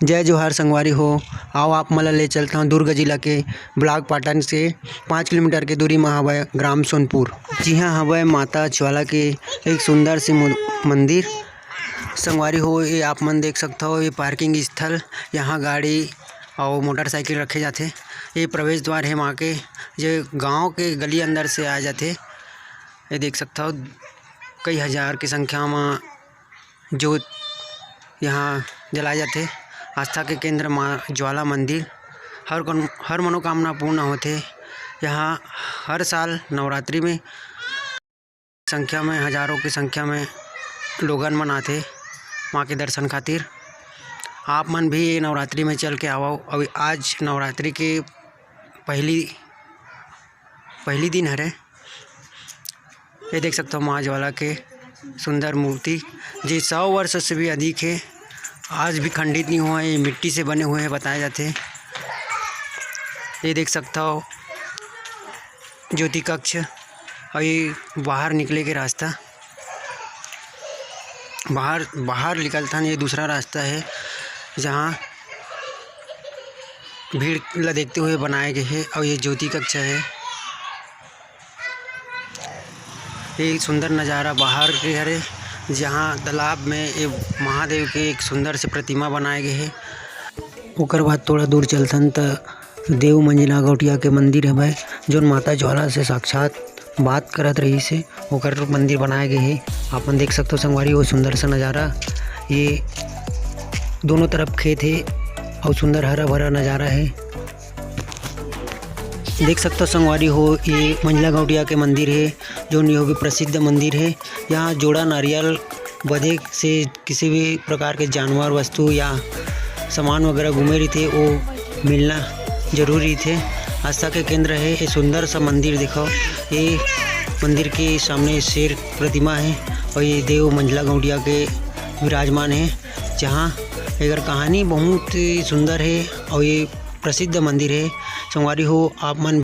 जय जोहार संगवारी हो। आओ आप मला ले चलता हूँ दुर्ग जिला के ब्लॉक पाटन से 5 किलोमीटर के दूरी में हवय ग्राम सोनपुर। जी हाँ, हवय माता ज्वाला के एक सुंदर से मंदिर। संगवारी हो, ये आप मन देख सकते हो, ये पार्किंग स्थल, यहाँ गाड़ी और मोटरसाइकिल रखे जाते। ये प्रवेश द्वार है वहाँ के, जो गांव के गली अंदर से आ जाते। ये देख सकता हो, कई हजार की संख्या में जो यहाँ जलाए जाते। आस्था के केंद्र माँ ज्वाला मंदिर, हर मनोकामना पूर्ण होते। यहाँ हर साल नवरात्रि में हजारों की संख्या में लोगन मन आते माँ के दर्शन खातिर। आप मन भी नवरात्रि में चल के आओ। अभी आज नवरात्रि के पहली दिन हरे। ये देख सकते हो माँ ज्वाला के सुंदर मूर्ति, जो 100 वर्ष से भी अधिक है, आज भी खंडित नहीं हुआ है। ये मिट्टी से बने हुए हैं बताए जाते हैं। ये देख सकता हो ज्योति कक्ष, और ये बाहर निकले के रास्ता, बाहर निकलता है। ये दूसरा रास्ता है जहाँ भीड़ ला देखते हुए बनाए गए हैं। और ये ज्योति कक्ष है। ये सुंदर नज़ारा बाहर के हरे, जहाँ तालाब में ये महादेव के एक सुंदर से प्रतिमा बनाए गए हैं। ओकर बाद थोड़ा दूर चलथन तो देव मंजिला गौटिया के मंदिर है भाई, जो माता ज्वाला से साक्षात बात करत रही से ओकर मंदिर बनाए गए हैं। आप मन देख सकते हो संगवारी, वो सुंदर सा नज़ारा। ये दोनों तरफ खेत है और सुंदर हरा भरा नज़ारा है। देख सकते हो संगवारी हो, ये मंजिला गौटिया के मंदिर है, जो नियो भी प्रसिद्ध मंदिर है। यहाँ जोड़ा नारियल बधे से किसी भी प्रकार के जानवर वस्तु या सामान वगैरह घूमे रही थे, वो मिलना जरूरी थे। आस्था के केंद्र है। ये सुंदर सा मंदिर देखो, ये मंदिर के सामने शेर प्रतिमा है और ये देव मंजिला गौटिया के विराजमान है, जहाँ अगर कहानी बहुत सुंदर है और ये प्रसिद्ध मंदिर है। संगवारी हो, आप मन